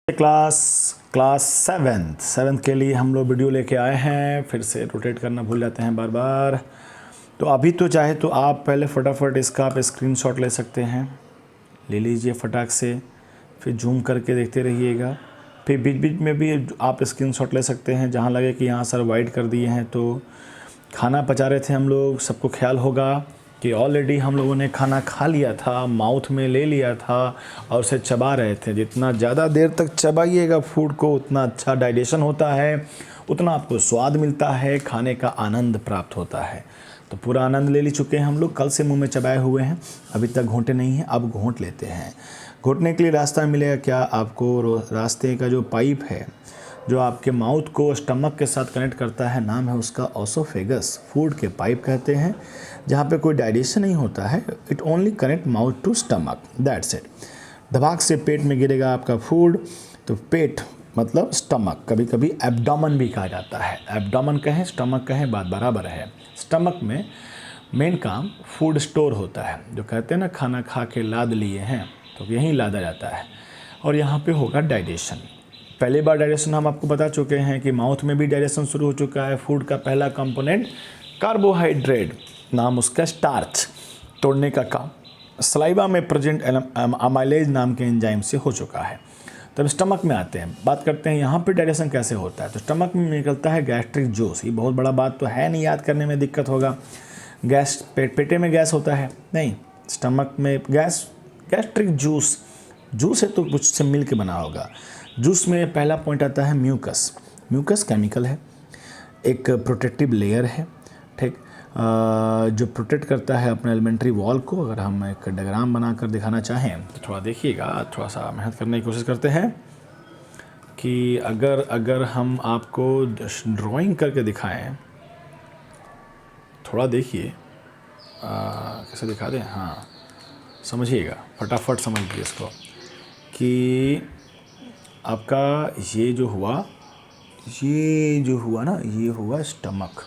Class seventh के लिए हम लोग वीडियो लेके आए हैं। फिर से रोटेट करना भूल जाते हैं बार बार। तो अभी तो चाहे तो आप पहले फटाफट इसका आप स्क्रीनशॉट ले सकते हैं, ले लीजिए फटाक से, फिर जूम करके देखते रहिएगा। फिर बीच बीच में भी आप स्क्रीनशॉट ले सकते हैं, जहाँ लगे कि यहाँ सर वाइड कर दिए हैं। तो खाना पचा रहे थे हम लोग, सबको ख्याल होगा कि ऑलरेडी हम लोगों ने खाना खा लिया था, माउथ में ले लिया था और उसे चबा रहे थे। जितना ज़्यादा देर तक चबाइएगा फूड को उतना अच्छा डाइजेशन होता है, उतना आपको स्वाद मिलता है, खाने का आनंद प्राप्त होता है। तो पूरा आनंद ले चुके हैं हम लोग, कल से मुंह में चबाए हुए हैं, अभी तक घोंटे नहीं हैं, अब घोंट लेते हैं। घोंटने के लिए रास्ता मिलेगा क्या आपको? रास्ते का जो पाइप है जो आपके माउथ को स्टमक के साथ कनेक्ट करता है, नाम है उसका ओसोफेगस। फूड के पाइप कहते हैं, जहाँ पे कोई डाइजेशन नहीं होता है, it only connect mouth to stomach, that's it. धबाक से पेट में गिरेगा आपका फूड, तो पेट मतलब स्टमक, कभी कभी एब्डोमेन भी कहा जाता है। एब्डोमेन कहें स्टमक कहें बात बराबर है। स्टमक में मेन काम फूड स्टोर होता है, जो कहते हैं ना खाना खा के लाद लिए हैं, तो यहीं लादा जाता है और यहाँ पे होगा डाइजेशन। पहली बार डाइजेशन हम आपको बता चुके हैं कि माउथ में भी डाइजेशन शुरू हो चुका है। फूड का पहला कंपोनेंट कार्बोहाइड्रेट, नाम उसका स्टार्च, तोड़ने का काम सलाइवा में प्रेजेंट अमाइलेज नाम के एंजाइम से हो चुका है। तब स्टमक में आते हैं, बात करते हैं यहाँ पे डाइजेशन कैसे होता है। तो स्टमक में निकलता है गैस्ट्रिक जूस। ये बहुत बड़ा बात तो है नहीं, याद करने में दिक्कत होगा। गैस पेटे में गैस होता है नहीं, स्टमक में गैस्ट्रिक जूस है तो कुछ से मिल के बना होगा। जूस में पहला पॉइंट आता है म्यूकस। म्यूकस केमिकल है, एक प्रोटेक्टिव लेयर है, ठीक, जो प्रोटेक्ट करता है अपने एलिमेंट्री वॉल को। अगर हम एक डायग्राम बनाकर दिखाना चाहें तो थोड़ा देखिएगा, थोड़ा सा मेहनत करने की कोशिश करते हैं कि अगर हम आपको ड्राइंग करके दिखाएं, थोड़ा देखिए कैसे दिखा दें। हाँ, समझिएगा, फटाफट समझिए इसको कि आपका ये जो हुआ ना, ये हुआ स्टमक,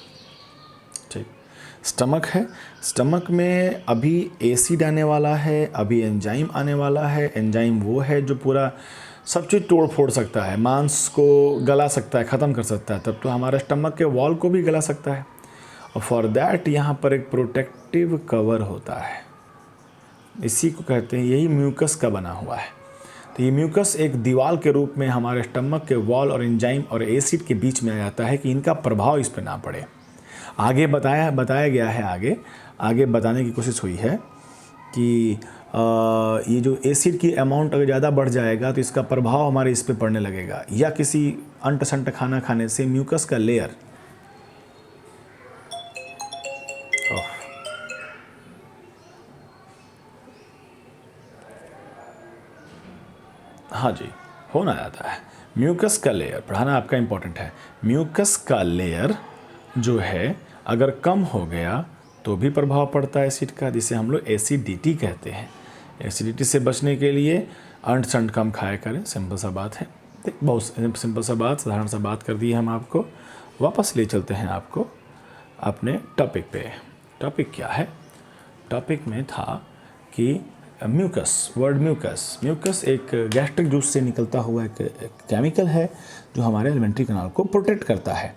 ठीक, स्टमक है। स्टमक में अभी एसिड आने वाला है, अभी एंजाइम आने वाला है। एंजाइम वो है जो पूरा सब चीज़ तोड़ फोड़ सकता है, मांस को गला सकता है, ख़त्म कर सकता है। तब तो हमारे स्टमक के वॉल को भी गला सकता है, और फॉर दैट यहाँ पर एक प्रोटेक्टिव कवर होता है, इसी को कहते हैं, यही म्यूकस का बना हुआ है। तो ये म्यूकस एक दीवार के रूप में हमारे स्टमक के वॉल और एंजाइम और एसिड के बीच में आ जाता है कि इनका प्रभाव इस पर ना पड़े। आगे बताया गया है, आगे बताने की कोशिश हुई है कि ये जो एसिड की अमाउंट अगर ज़्यादा बढ़ जाएगा तो इसका प्रभाव हमारे इस पे पड़ने लगेगा, या किसी अंट संट खाना खाने से म्यूकस का लेयर, हाँ जी, होना जाता है। म्यूकस का लेयर पढ़ाना आपका इम्पोर्टेंट है। म्यूकस का लेयर जो है अगर कम हो गया तो भी प्रभाव पड़ता है एसिड का, जिसे हम लोग एसिडिटी कहते हैं। एसिडिटी से बचने के लिए अंट संट कम खाया करें, सिंपल सा बात है। बहुत सिंपल सा बात, साधारण सा बात कर दी है हम आपको। वापस ले चलते हैं आपको अपने टॉपिक पे। टॉपिक क्या है? टॉपिक में था कि म्यूकस, वर्ड म्यूकस एक गैस्ट्रिक जूस से निकलता हुआ एक केमिकल है जो हमारे एलिमेंट्री कैनाल को प्रोटेक्ट करता है।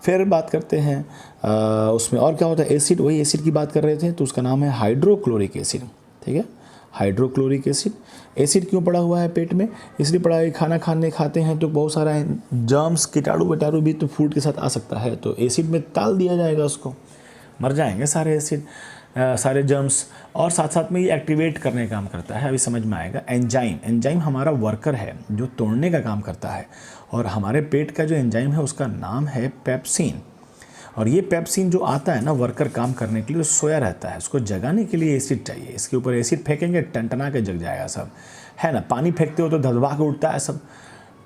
फिर बात करते हैं उसमें और क्या होता है। एसिड, वही एसिड की बात कर रहे थे, तो उसका नाम है हाइड्रोक्लोरिक एसिड, ठीक है, हाइड्रोक्लोरिक एसिड। एसिड क्यों पड़ा हुआ है पेट में? इसलिए पड़ा है, खाना खाते हैं तो बहुत सारा जर्म्स कीटाणु भी तो फूड के साथ आ सकता है, तो एसिड में ताल दिया जाएगा, उसको मर जाएंगे सारे एसिड, सारे जर्म्स। और साथ साथ में ये एक्टिवेट करने का काम करता है, अभी समझ में आएगा। एंजाइम हमारा वर्कर है जो तोड़ने का काम करता है, और हमारे पेट का जो एंजाइम है उसका नाम है पेप्सिन। और ये पेप्सिन जो आता है ना वर्कर काम करने के लिए, सोया रहता है, उसको जगाने के लिए एसिड चाहिए। इसके ऊपर एसिड फेंकेंगे, टनटना के जग जाएगा सब, है ना। पानी फेंकते हो तो धधवा के उठता है सब,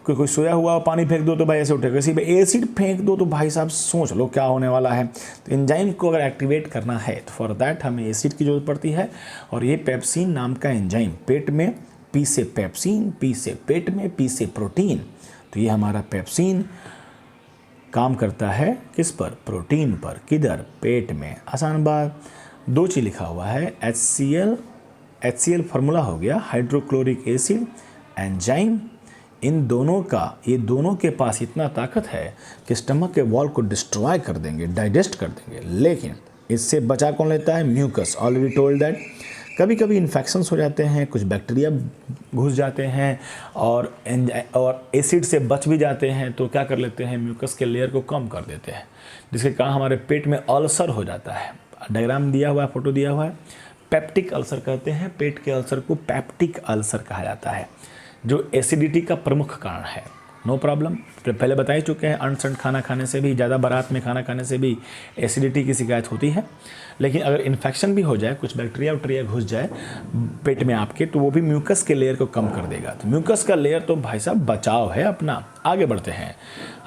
कोई सोया हुआ पानी फेंक दो तो भाई ऐसे उठेगा, इसी पे एसिड फेंक दो तो भाई साहब सोच लो क्या होने वाला है। तो एंजाइम को अगर एक्टिवेट करना है तो फॉर दैट हमें एसिड की जरूरत पड़ती है। और ये पेप्सिन नाम का एंजाइम पेट में पीसे पेप्सिन, पीसे पेट में, पीसे प्रोटीन। तो ये हमारा पेप्सिन काम करता है किस पर? प्रोटीन पर। किधर? पेट में। आसान बात, दो चीज़ लिखा हुआ है, HCl फार्मूला हो गया, हाइड्रोक्लोरिक एसिड एंजाइम, ये दोनों के पास इतना ताकत है कि स्टमक के वॉल को डिस्ट्रॉय कर देंगे, डाइजेस्ट कर देंगे। लेकिन इससे बचा कौन लेता है? म्यूकस। Already told that. कभी कभी इन्फेक्शंस हो जाते हैं, कुछ बैक्टीरिया घुस जाते हैं और एसिड से बच भी जाते हैं, तो क्या कर लेते हैं? म्यूकस के लेयर को कम कर देते हैं, जिसके कारण हमारे पेट में अल्सर हो जाता है। डायग्राम दिया हुआ है, फोटो दिया हुआ है। पेप्टिक अल्सर कहते हैं, पेट के अल्सर को पेप्टिक अल्सर कहा जाता है, जो एसिडिटी का प्रमुख कारण है। नो प्रॉब्लम, पहले बता ही चुके हैं, अनसंड खाना खाने से भी, ज़्यादा बारात में खाना खाने से भी एसिडिटी की शिकायत होती है। लेकिन अगर इन्फेक्शन भी हो जाए, कुछ बैक्टीरिया वैक्टीरिया घुस जाए पेट में आपके, तो वो भी म्यूकस के लेयर को कम कर देगा। तो म्यूकस का लेयर तो भाई साहब बचाव है अपना। आगे बढ़ते हैं,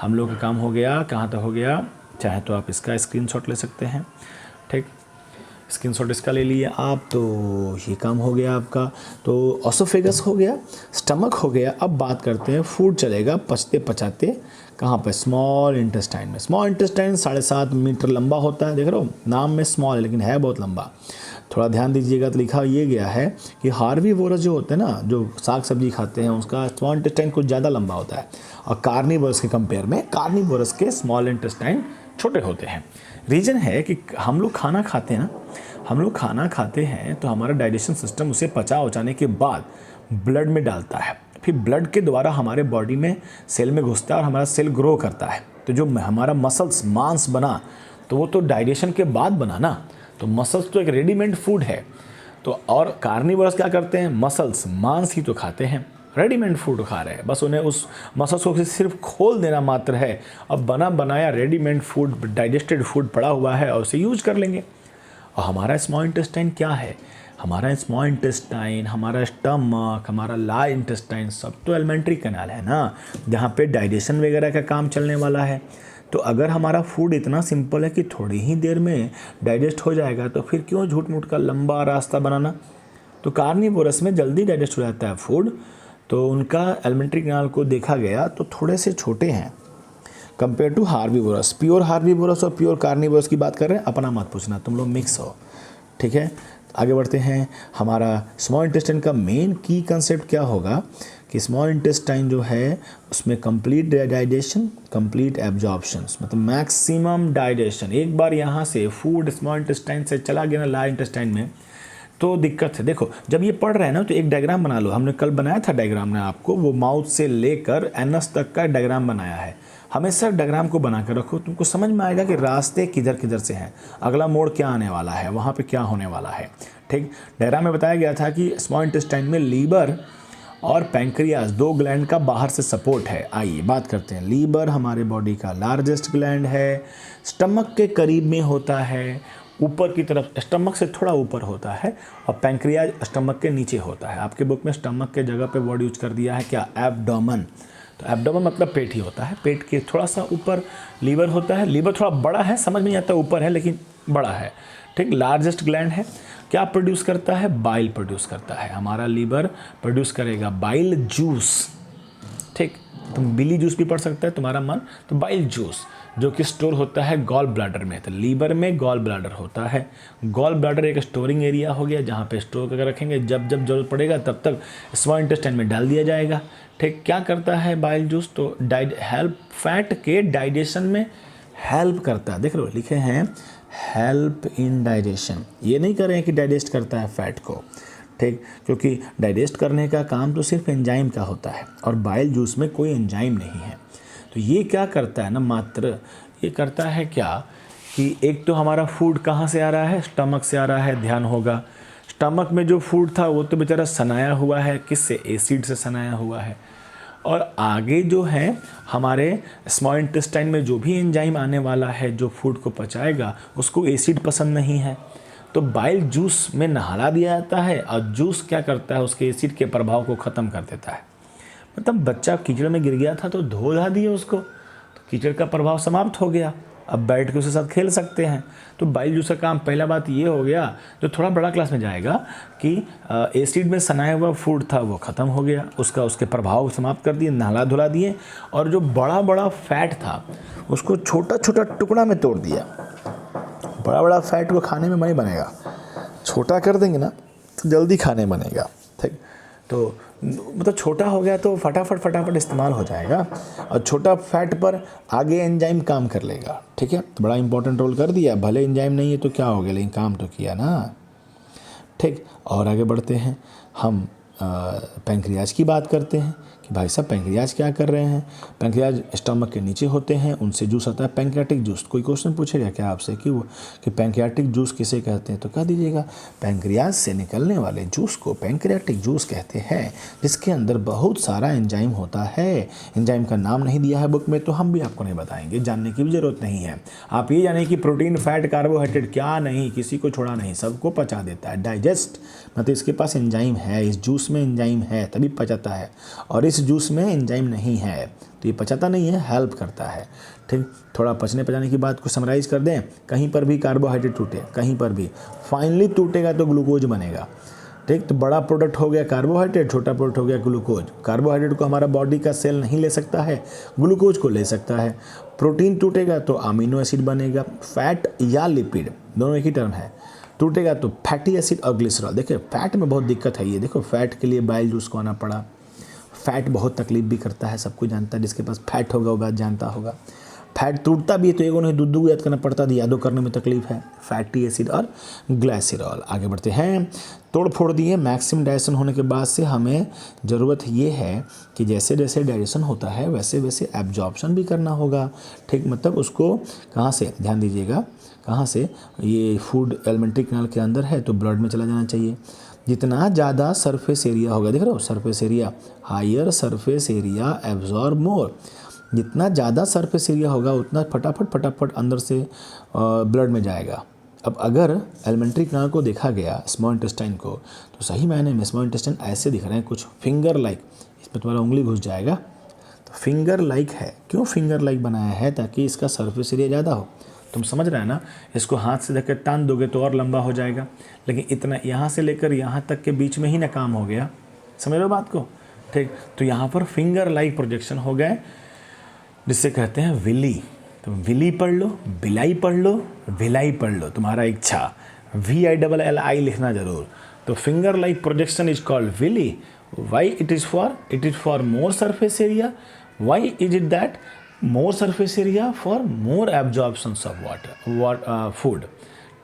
हम लोग का काम हो गया, कहाँ तक हो गया? चाहे तो आप इसका स्क्रीनशॉट ले सकते हैं, ठीक, स्क्रीनशॉट इसका ले लिए आप, तो ये काम हो गया आपका। तो ऑसोफेगस हो गया, स्टमक हो गया। अब बात करते हैं, फूड चलेगा पचते पचाते कहाँ पे? स्मॉल इंटेस्टाइन में। स्मॉल इंटेस्टाइन 7.5 मीटर लंबा होता है, देख रहे हो, नाम में स्मॉल है लेकिन है बहुत लंबा। थोड़ा ध्यान दीजिएगा, तो लिखा ये गया है कि हार्बीवोरस जो होते हैं ना, जो साग सब्जी खाते हैं, उसका स्मॉल इंटेस्टाइन कुछ ज़्यादा लंबा होता है, और कार्निवोरस के कंपेयर में कार्निवोरस के स्मॉल इंटेस्टाइन छोटे होते हैं। रीज़न है कि हम लोग खाना खाते हैं ना, हम लोग खाना खाते हैं तो हमारा डाइजेशन सिस्टम उसे पचा उचाने के बाद ब्लड में डालता है, फिर ब्लड के द्वारा हमारे बॉडी में सेल में घुसता है और हमारा सेल ग्रो करता है। तो जो हमारा मसल्स, मांस बना, तो वो तो डाइजेशन के बाद बना ना, तो मसल्स तो एक रेडीमेड फूड है। तो और कार्निवोरस क्या करते हैं? मसल्स, मांस ही तो खाते हैं, रेडीमेड फूड खा रहे हैं, बस उन्हें उस मसल्स को सिर्फ खोल देना मात्र है। अब बना बनाया रेडीमेड फूड, डाइजेस्टेड फूड पड़ा हुआ है और उसे यूज कर लेंगे। और हमारा स्मॉल इंटेस्टाइन क्या है? हमारा स्मॉल इंटेस्टाइन, हमारा स्टमक, हमारा लार्ज इंटेस्टाइन, सब तो एलिमेंट्री कैनाल है ना, जहाँ पे डाइजेशन वगैरह का काम चलने वाला है। तो अगर हमारा फूड इतना सिंपल है कि थोड़ी ही देर में डाइजेस्ट हो जाएगा, तो फिर क्यों झूठ मूठ का लंबा रास्ता बनाना? तो कार्निवोरस में जल्दी डाइजेस्ट हो जाता है फूड, तो उनका एलिमेंट्री कैनाल को देखा गया तो थोड़े से छोटे हैं compare to herbivorous. Pure herbivorous और प्योर कार्निवोरस की बात कर रहे हैं, अपना मत पूछना, तुम लोग मिक्स हो, ठीक है। आगे बढ़ते हैं, हमारा स्मॉल इंटेस्टाइन का मेन की कंसेप्ट क्या होगा कि स्मॉल इंटेस्टाइन जो है उसमें कंप्लीट डाइजेशन, कंप्लीट एब्जॉर्प्शन, मतलब मैक्सिमम डाइजेशन। एक बार यहाँ से फूड स्मॉल इंटेस्टाइन से चला गया ना लार्ज इंटेस्टाइन में, तो दिक्कत है। देखो जब ये पढ़ रहे हैं ना, तो एक डायग्राम बना लो, हमने कल बनाया था डायग्राम ने आपको, वो माउथ से लेकर एनस तक का डायग्राम बनाया है। हमेशा डायग्राम को बना कर रखो, तुमको समझ में आएगा कि रास्ते किधर किधर से हैं, अगला मोड़ क्या आने वाला है, वहाँ पे क्या होने वाला है, ठीक। डायग्राम में बताया गया था कि स्मॉल इंटेस्टाइन में लीवर और पैंक्रियाज, दो ग्लैंड का बाहर से सपोर्ट है। आइए बात करते हैं। लीवर हमारे बॉडी का लार्जेस्ट ग्लैंड है, स्टमक के करीब में होता है, ऊपर की तरफ, स्टमक से थोड़ा ऊपर होता है, और पैंक्रियाज स्टमक के नीचे होता है। आपके बुक में स्टमक के जगह पे वर्ड यूज कर दिया है क्या? एब्डोमेन। तो एब्डोमेन मतलब पेट ही होता है, पेट के थोड़ा सा ऊपर लीवर होता है। लीवर थोड़ा बड़ा है, समझ में नहीं आता ऊपर है लेकिन बड़ा है, ठीक। लार्जेस्ट ग्लैंड है, क्या प्रोड्यूस करता है? बाइल प्रोड्यूस करता है। हमारा लीवर प्रोड्यूस करेगा बाइल जूस, ठीक। तुम बिली जूस भी पढ़ सकता है तुम्हारा मन, तो बाइल जूस जो कि स्टोर होता है गॉल ब्लैडर में। तो लीवर में गॉल ब्लैडर होता है। गॉल ब्लैडर एक स्टोरिंग एरिया हो गया जहाँ पे स्टोर करके रखेंगे, जब जब जरूरत पड़ेगा तब तक स्मॉल इंटेस्टाइन में डाल दिया जाएगा, ठीक। क्या करता है बाइल जूस? तो हेल्प, फैट के डाइजेशन में हेल्प करता है। देख लो लिखे हैं हेल्प इन डाइजेशन, ये नहीं कर रहे हैं कि डाइजेस्ट करता है फैट को, ठीक, क्योंकि डाइजेस्ट करने का काम तो सिर्फ एंजाइम का होता है और बाइल जूस में कोई एंजाइम नहीं है। तो ये क्या करता है ना, मात्र ये करता है क्या कि एक तो हमारा फूड कहाँ से आ रहा है? स्टमक से आ रहा है, ध्यान होगा। स्टमक में जो फूड था वो तो बेचारा सनाया हुआ है, किससे? एसिड से सनाया हुआ है। और आगे जो है हमारे स्मॉल इंटेस्टाइन में जो भी एंजाइम आने वाला है जो फूड को पचाएगा, उसको एसिड पसंद नहीं है, तो बाइल जूस में नहला दिया जाता है, और जूस क्या करता है? उसके एसिड के प्रभाव को ख़त्म कर देता है। मतलब बच्चा कीचड़ में गिर गया था तो धो धा दिए उसको, तो कीचड़ का प्रभाव समाप्त हो गया, अब बैठ के उसके साथ खेल सकते हैं। तो बाइल जूस का काम, पहला बात ये हो गया, जो थोड़ा बड़ा क्लास में जाएगा, कि एसिड में सनाया हुआ फूड था वो ख़त्म हो गया, उसके प्रभाव समाप्त कर दिए, नहला धुला दिए, और जो बड़ा बड़ा फैट था उसको छोटा छोटा टुकड़ा में तोड़ दिया। बड़ा बड़ा फैट को खाने में नहीं बनेगा, छोटा कर देंगे ना तो जल्दी खाने बनेगा, ठीक। तो मतलब छोटा हो गया तो फटाफट इस्तेमाल हो जाएगा, और छोटा फैट पर आगे एंजाइम काम कर लेगा। ठीक है, तो बड़ा इंपॉर्टेंट रोल कर दिया, भले एंजाइम नहीं है तो क्या हो गया, लेकिन काम तो किया ना। ठीक, और आगे बढ़ते हैं, हम पैंक्रियाज की बात करते हैं कि भाई साहब पैंक्रियाज क्या कर रहे हैं। पैंक्रियाज स्टमक के नीचे होते हैं, उनसे जूस आता है पैंक्रियाटिक जूस। कोई क्वेश्चन पूछेगा क्या आपसे कि पैंक्रियाटिक जूस किसे कहते हैं, तो कह दीजिएगा पैंक्रियाज से निकलने वाले जूस को पैंक्रियाटिक जूस कहते हैं, जिसके अंदर बहुत सारा एंजाइम होता है। एंजाइम का नाम नहीं दिया है बुक में, तो हम भी आपको नहीं बताएंगे, जानने की भी ज़रूरत नहीं है। आप ये जाने कि प्रोटीन, फैट, कार्बोहाइड्रेट क्या नहीं, किसी को छोड़ा नहीं, सबको पचा देता है, डाइजेस्ट। मतलब इसके पास एंजाइम है, इस जूस में एंजाइम है तभी पचाता है, और इस जूस में एंजाइम नहीं है तो ये पचाता नहीं है, हेल्प करता है। ठीक, थोड़ा पचने पचाने की बात को समराइज़ कर दें, कहीं पर भी कार्बोहाइड्रेट टूटे, कहीं पर भी फाइनली टूटेगा तो ग्लूकोज बनेगा। ठीक, तो बड़ा प्रोडक्ट हो गया कार्बोहाइड्रेट, छोटा प्रोडक्ट हो गया ग्लूकोज। कार्बोहाइड्रेट को हमारा बॉडी का सेल नहीं ले सकता है, ग्लूकोज को ले सकता है। प्रोटीन टूटेगा तो अमीनो एसिड बनेगा, फैट या लिपिड दोनों एक ही टर्म है। टूटेगा तो फैटी एसिड और ग्लिसरॉल। देखिए फैट में बहुत दिक्कत है, ये देखो फैट के लिए बाइल जूस को आना पड़ा। फैट बहुत तकलीफ भी करता है, सबको जानता है, जिसके पास फैट होगा वो बात जानता होगा। फैट टूटता भी है तो एगो नहीं दूध याद करना पड़ता है, यादों करने में तकलीफ है। फैटी एसिड और ग्लाइसरॉल। आगे बढ़ते हैं, तोड़ फोड़ दिए। मैक्सिमम डाइजेशन होने के बाद से हमें ज़रूरत ये है कि जैसे जैसे डाइजेशन होता है वैसे वैसे एब्जॉर्प्शन भी करना होगा। ठीक, मतलब उसको कहाँ से, ध्यान दीजिएगा, कहाँ से, ये फूड एलिमेंट्री कैनाल के अंदर है तो ब्लड में चला जाना चाहिए। जितना ज़्यादा सरफेस एरिया होगा, देख रहे हो surface area, higher surface area absorb more. जितना ज़्यादा सरफेस एरिया होगा उतना फटाफट अंदर से ब्लड में जाएगा। अब अगर एलिमेंट्री कैनाल को देखा गया, स्मॉल इंटेस्टाइन को, तो सही मायने में स्मॉल इंटेस्टाइन ऐसे दिख रहे हैं कुछ फिंगर लाइक, इसमें तुम्हारा उंगली घुस जाएगा, तो फिंगर लाइक है। क्यों फिंगर लाइक बनाया है, ताकि इसका सरफेस एरिया ज़्यादा हो। तुम समझ रहे हैं ना, इसको हाथ से धक्के तान दोगे तो और लंबा हो जाएगा, लेकिन इतना यहाँ से लेकर यहाँ तक के बीच में ही ना काम हो गया। समझ लो बात को। ठीक, तो यहाँ पर फिंगर लाइक प्रोजेक्शन हो गए, जिससे कहते हैं विली। तो विली पढ़ लो, बिलाई पढ़ लो, विलाई पढ़ लो, तुम्हारा इच्छा। VILLI लिखना जरूर। तो finger like projection is called villi. Why it is for more surface area. Why is it that more surface area? For more absorptions of water, food.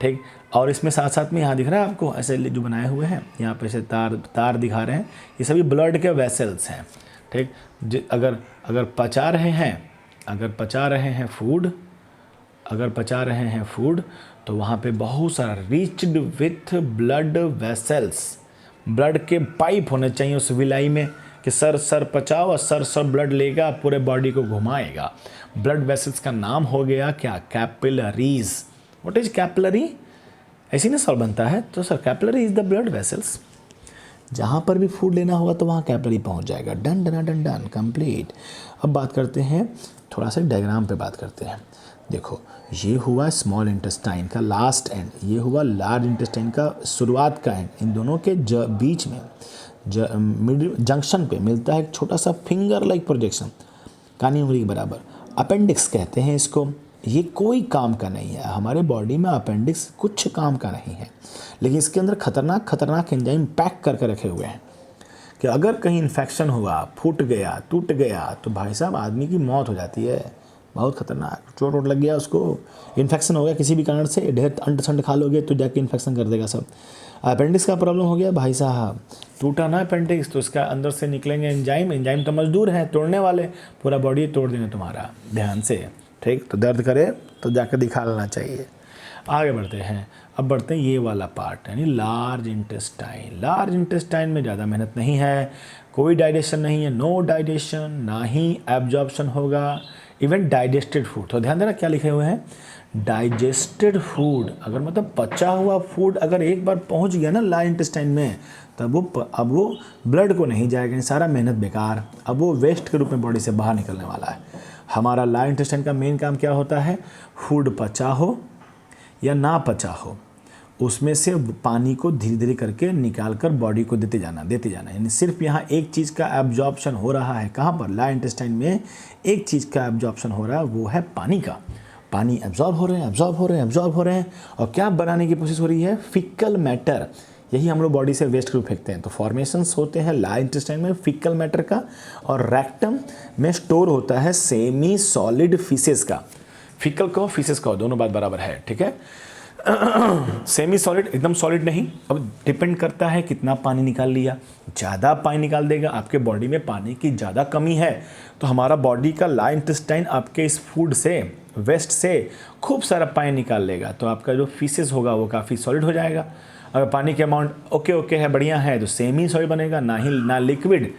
ठीक, और इसमें साथ साथ में यहाँ दिख रहा है आपको ऐसे जो बनाए हुए हैं, यहाँ पे ऐसे तार दिखा रहे हैं, ये सभी ब्लड के वेसल्स हैं। ठीक, अगर पचा रहे हैं फूड, तो वहाँ पे बहुत सारा riched with blood vessels, blood के पाइप होने चाहिए उस विलाई में, कि सर पचाओ और सर ब्लड लेगा, पूरे बॉडी को घुमाएगा। ब्लड वेसल्स का नाम हो गया क्या? कैपिलरीज। What is capillary? ऐसी ना सवाल बनता है, तो sir capillary is the blood vessels. जहाँ पर भी फूड लेना होगा तो वहाँ कैपिलरी पहुँच जाएगा। Done complete. अब बात करते हैं, थोड़ा सा डायग्राम पे बात करते हैं। देखो, ये हुआ स्मॉल इंटेस्टाइन का लास्ट एंड, ये हुआ लार्ज इंटेस्टाइन का शुरुआत का एंड। इन दोनों के बीच में मिडिल जंक्शन पे मिलता है एक छोटा सा फिंगर लाइक प्रोजेक्शन, कानी उंगली के बराबर। अपेंडिक्स कहते हैं इसको। ये कोई काम का नहीं है, हमारे बॉडी में अपेंडिक्स कुछ काम का नहीं है, लेकिन इसके अंदर खतरनाक एंजाइम पैक करके रखे हुए हैं कि अगर कहीं इन्फेक्शन हुआ, फूट गया, टूट गया, तो भाई साहब आदमी की मौत हो जाती है। बहुत खतरनाक, चोट वोट लग गया उसको, इन्फेक्शन हो गया किसी भी कारण से, ढेर अंट संट खा लोगे तो जाके इन्फेक्शन कर देगा सब। अपेंडिक्स का प्रॉब्लम हो गया भाई साहब, टूटा ना अपेंडिक्स, तो इसका अंदर से निकलेंगे एंजाइम तो मजदूर हैं तोड़ने वाले, पूरा बॉडी तोड़ देंगे तुम्हारा। ध्यान से, ठीक, तो दर्द करे तो जाकर दिखा लेना चाहिए। आगे बढ़ते हैं, अब बढ़ते हैं ये वाला पार्ट, यानी लार्ज इंटेस्टाइन। लार्ज इंटेस्टाइन में ज़्यादा मेहनत नहीं है, कोई डाइजेशन नहीं है, नो डाइजेशन, ना ही एब्जॉर्प्शन होगा, इवन डाइजेस्टेड फूड। तो ध्यान देना क्या लिखे हुए हैं, डाइजेस्टेड फूड। अगर मतलब पचा हुआ फूड अगर एक बार पहुंच गया ना लार्ज इंटेस्टाइन में, तब अब वो ब्लड को नहीं जाएगा, सारा मेहनत बेकार, अब वो वेस्ट के रूप में बॉडी से बाहर निकलने वाला है। हमारा लार्ज इंटेस्टाइन का मेन काम क्या होता है, फूड पचा हो या ना पचा हो, उसमें से पानी को धीरे धीरे करके निकाल कर बॉडी को देते जाना। यानी सिर्फ यहाँ एक चीज़ का एब्जॉर्प्शन हो रहा है। कहाँ पर? लार्ज इंटेस्टाइन में एक चीज़ का एब्जॉर्प्शन हो रहा है, वो है पानी का। पानी एब्जॉर्ब हो रहे हैं और क्या बनाने की कोशिश हो रही है? फीकल मैटर, यही हम लोग बॉडी से वेस्ट को फेंकते हैं। तो फॉर्मेशंस होते हैं लार्ज इंटेस्टाइन में फीकल मैटर का, और रेक्टम में स्टोर होता है सेमी सॉलिड फीसेस का। फीकल कहो फीसेस कहो, दोनों बात बराबर है, ठीक है। सेमी सॉलिड एकदम सॉलिड नहीं। अब डिपेंड करता है कितना पानी निकाल लिया। ज़्यादा पानी निकाल देगा, आपके बॉडी में पानी की ज़्यादा कमी है, तो हमारा बॉडी का लार्ज इंटेस्टाइन आपके इस फूड से, वेस्ट से खूब सारा पानी निकाल लेगा, तो आपका जो फीसेस होगा वो काफ़ी सॉलिड हो जाएगा। अगर पानी के अमाउंट ओके है, बढ़िया है, तो सेमी सॉलिड बनेगा, ना लिक्विड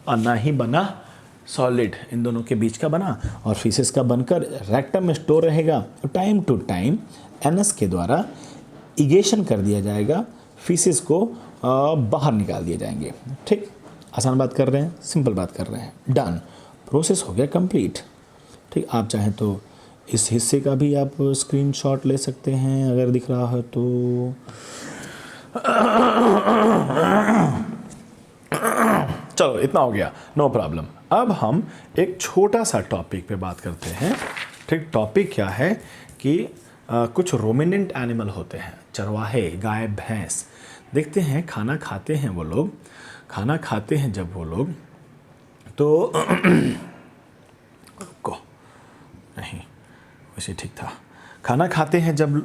और ना ही बना सॉलिड, इन दोनों के बीच का बना, और फीसेस का बनकर रेक्टम में स्टोर रहेगा। टाइम टू टाइम एनस के द्वारा इगेशन कर दिया जाएगा, फीसेस को बाहर निकाल दिए जाएंगे। ठीक, आसान बात कर रहे हैं, सिंपल बात कर रहे हैं, डन, प्रोसेस हो गया कंप्लीट। ठीक, आप चाहें तो इस हिस्से का भी आप स्क्रीनशॉट ले सकते हैं अगर दिख रहा है तो। चलो इतना हो गया, नो प्रॉब्लम। अब हम एक छोटा सा टॉपिक पे बात करते हैं। ठीक, टॉपिक क्या है कि कुछ रोमिनेंट एनिमल होते हैं, चरवाहे, गाय, भैंस। देखते हैं खाना खाते हैं वो लोग, खाना खाते हैं जब वो लोग तो को नहीं वैसे ठीक था। खाना खाते हैं जब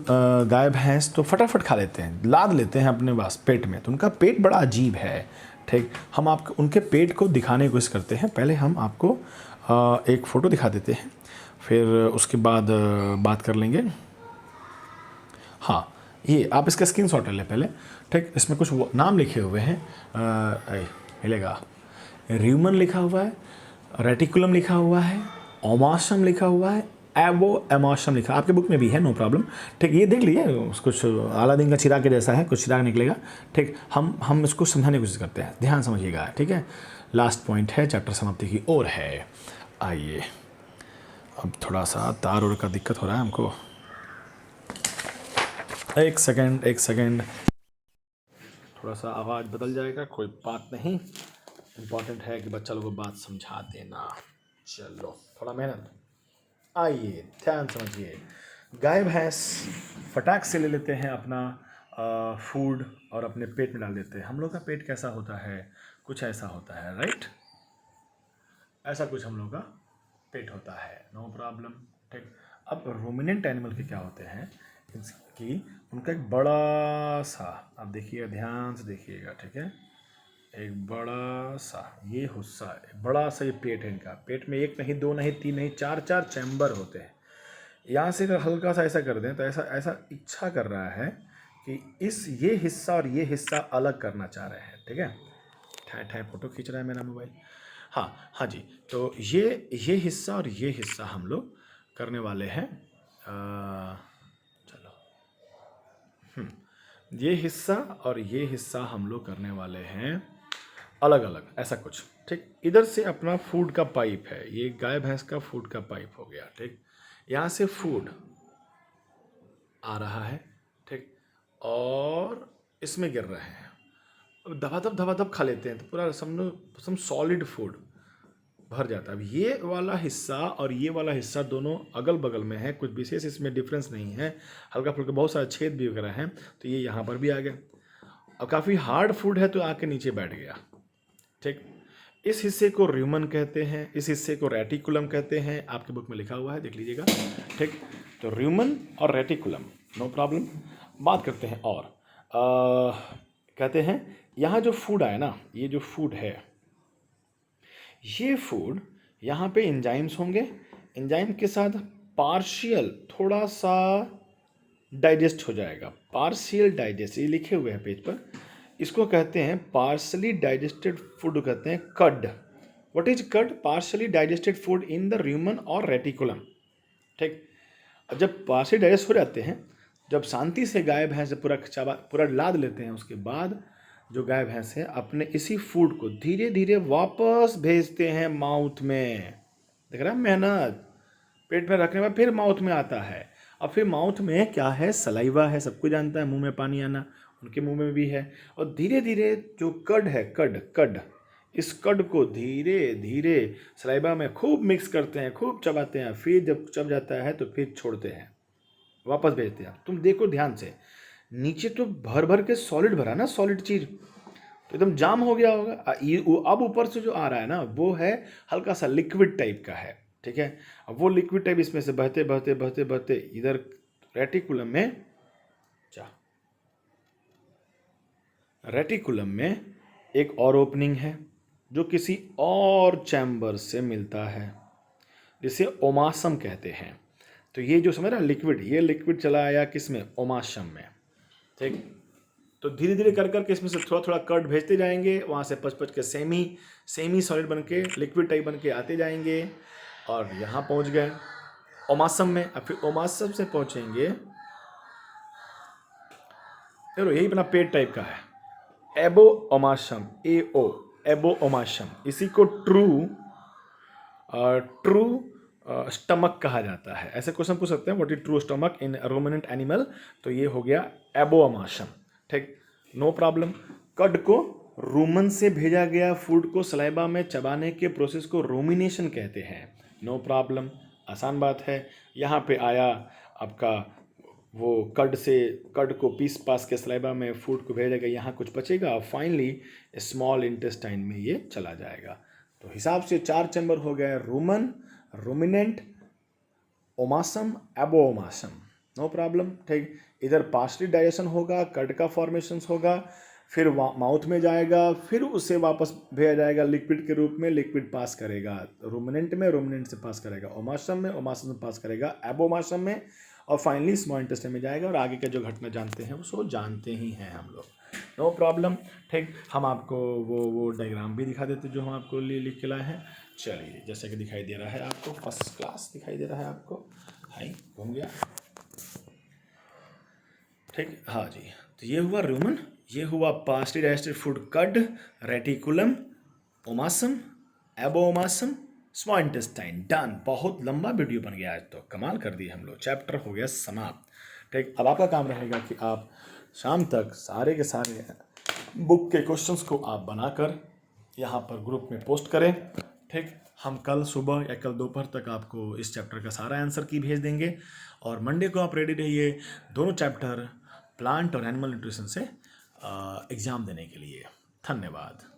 गाय भैंस तो फटाफट खा लेते हैं, लाद लेते हैं अपने पास पेट में, तो उनका पेट बड़ा अजीब है। ठीक, हम आपको उनके पेट को दिखाने की कोशिश करते हैं। पहले हम आपको एक फ़ोटो दिखा देते हैं, फिर उसके बाद बात कर लेंगे। हाँ, ये आप इसका स्क्रीनशॉट ले लें पहले। ठीक, इसमें कुछ नाम लिखे हुए हैं, मिलेगा, र्यूमन लिखा हुआ है, रेटिकुलम लिखा हुआ है, ओमाशम लिखा हुआ है, एवो एमाशम लिखा, आपके बुक में भी है, नो प्रॉब्लम। ठीक, ये देख लीजिए, कुछ अलादीन का चिराग के जैसा है, कुछ चिराग निकलेगा। ठीक, हम इसको समझाने की कोशिश करते हैं, ध्यान समझिएगा। ठीक है, लास्ट पॉइंट है, चैप्टर समाप्ति की ओर है। आइए, अब थोड़ा सा तार और का दिक्कत हो रहा है हमको, एक सेकेंड, थोड़ा सा आवाज़ बदल जाएगा, कोई बात नहीं। इम्पॉर्टेंट है कि बच्चा लोगों को बात समझा देना। चलो थोड़ा मेहनत। आइए ध्यान समझिए, गाय भैंस फटाक से ले लेते हैं अपना फूड और अपने पेट में डाल देते हैं। हम लोग का पेट कैसा होता है, कुछ ऐसा होता है, राइट, ऐसा कुछ हम लोग का पेट होता है, नो प्रॉब्लम। ठीक, अब रोमिनेंट एनिमल के क्या होते हैं कि उनका एक बड़ा सा, आप देखिएगा, ध्यान से देखिएगा, ठीक है, एक बड़ा सा ये हिस्सा, बड़ा सा ये पेट है इनका। पेट में एक नहीं, दो नहीं, तीन नहीं, चार चैम्बर होते हैं। यहाँ से अगर हल्का सा ऐसा कर दें तो ऐसा इच्छा कर रहा है कि ये हिस्सा और ये हिस्सा अलग करना चाह रहे हैं। ठीक है, ठै फोटो खींच रहा है मेरा मोबाइल। हाँ जी, तो ये हिस्सा और ये हिस्सा हम लोग करने वाले हैं। चलो, ये हिस्सा और ये हिस्सा हम लोग करने वाले हैं अलग अलग, ऐसा कुछ। ठीक, इधर से अपना फूड का पाइप है, ये गाय भैंस का फूड का पाइप हो गया। ठीक, यहाँ से फूड आ रहा है, ठीक, और इसमें गिर रहे हैं। अब दबादब खा लेते हैं तो पूरा समझो सॉलिड फूड भर जाता है। अब ये वाला हिस्सा और ये वाला हिस्सा दोनों अगल बगल में है, कुछ विशेष इसमें डिफरेंस नहीं है, हल्का फुल्का बहुत सारे छेद भी वगैरह हैं, तो ये यहाँ पर भी आ गया। अब काफ़ी हार्ड फूड है तो आके नीचे बैठ गया। ठीक, इस हिस्से को र्यूमन कहते हैं, इस हिस्से को रेटिकुलम कहते हैं, आपके बुक में लिखा हुआ है, देख लीजिएगा। ठीक, तो र्यूमन और रेटिकुलम, नो प्रॉब्लम। बात करते हैं और कहते हैं यहाँ जो फूड आया ना, ये जो फूड है, ये फूड यहाँ पे एंजाइम्स होंगे, एंजाइम के साथ पार्शियल थोड़ा सा डाइजेस्ट हो जाएगा। पार्शियल डाइजेस्ट, ये लिखे हुए हैं पेज पर, इसको कहते हैं पार्शली डाइजेस्टेड फूड, कहते हैं कड। व्हाट इज कड? Partially digested food in the र्यूमन और रेटिकुलम। ठीक, जब पार्शली डाइजेस्ट हो जाते हैं, जब शांति से गाय भैंस पूरा लाद लेते हैं, उसके बाद जो गाय भैंस है अपने इसी फूड को धीरे धीरे वापस भेजते हैं माउथ में। देख रहे हैं मेहनत, पेट में रखने में फिर माउथ में आता है। अब फिर माउथ में क्या है, सलाइवा है, सबको जानता है, मुंह में पानी आना, उनके मुंह में भी है। और धीरे धीरे जो कड है, कड, इस कड को धीरे धीरे सलाइवा में खूब मिक्स करते हैं, खूब चबाते हैं, फिर जब चब जाता है तो फिर छोड़ते हैं, वापस भेजते हैं। तुम देखो ध्यान से, नीचे तो भर भर के सॉलिड भरा ना, सॉलिड चीज, तो एकदम जाम हो गया होगा। अब ऊपर से जो आ रहा है ना वो है हल्का सा लिक्विड टाइप का है, ठीक है। अब वो लिक्विड टाइप इसमें से बहते बहते बहते बहते इधर रेटिकुलम में जा, रेटिकुलम में एक और ओपनिंग है जो किसी और चैम्बर से मिलता है, जिसे ओमासम कहते हैं। तो ये जो समझ रहा लिक्विड, ये लिक्विड चला आया किस में, ओमासम में, ठीक। तो धीरे धीरे कर करके इसमें से थोड़ा थोड़ा कर्ड भेजते जाएंगे, वहाँ से पच पच के सेमी सॉलिड बन के लिक्विड टाइप बन के आते जाएंगे और यहाँ पहुँच गए ओमासम में। अब फिर ओमासम से पहुँचेंगे, चलो यही अपना पेट टाइप का है, एबो ओमासम, एबो ओमासम। इसी को ट्रू स्टमक कहा जाता है। ऐसे क्वेश्चन पूछ सकते हैं, what is true stomach in ruminant animal, तो ये हो गया एबो ओमासम, ठीक, नो प्रॉब्लम। कड को रूमन से भेजा गया फूड को सलाइबा में चबाने के प्रोसेस को रूमिनेशन कहते हैं, नो प्रॉब्लम, आसान बात है। यहाँ पे आया आपका वो कड को पीस पास के सलाइबा में फूड को भेजा गया, यहाँ कुछ बचेगा और फाइनली स्मॉल इंटेस्टाइन में ये चला जाएगा। तो हिसाब से 4 चैम्बर हो गए, रूमन, रूमिनेंट, ओमासम, एबोओमासम, नो प्रॉब्लम, ठीक। इधर पार्शली डाइजेशन होगा, कड का फॉर्मेशन होगा, फिर माउथ में जाएगा, फिर उसे वापस भेजा जाएगा लिक्विड के रूप में, लिक्विड पास करेगा रूमिनेंट में, रूमिनेंट से पास करेगा ओमासम में, ओमासम से पास करेगा एबोमासम में, और फाइनली स्मॉल इंटेस्टाइन में जाएगा। और आगे का जो घटना जानते हैं उसको जानते ही हैं हम लोग, नो प्रॉब्लम, ठीक। हम आपको वो डायग्राम भी दिखा देते जो हम आपको लिख के लाए हैं। चलिए, जैसे कि दिखाई दे रहा है आपको, फर्स्ट क्लास दिखाई दे रहा है आपको, हाई घूम गया, ठीक, हाँ जी। तो ये हुआ रूमन, ये हुआ पार्शली डाइजेस्टेड फूड कड, रेटिकुलम, ओमासम, एबोओमासम, स्मॉल इंटेस्टाइन, डन। बहुत लंबा वीडियो बन गया आज, तो कमाल कर दिए हम लोग, चैप्टर हो गया समाप्त, ठीक। अब आपका काम रहेगा कि आप शाम तक सारे के सारे बुक के क्वेश्चंस को आप बनाकर यहाँ पर ग्रुप में पोस्ट करें, ठीक। हम कल सुबह या कल दोपहर तक आपको इस चैप्टर का सारा आंसर की भेज देंगे, और मंडे को आप रेडी रहिए दोनों चैप्टर प्लांट और एनिमल न्यूट्रिशन से एग्ज़ाम देने के लिए। धन्यवाद।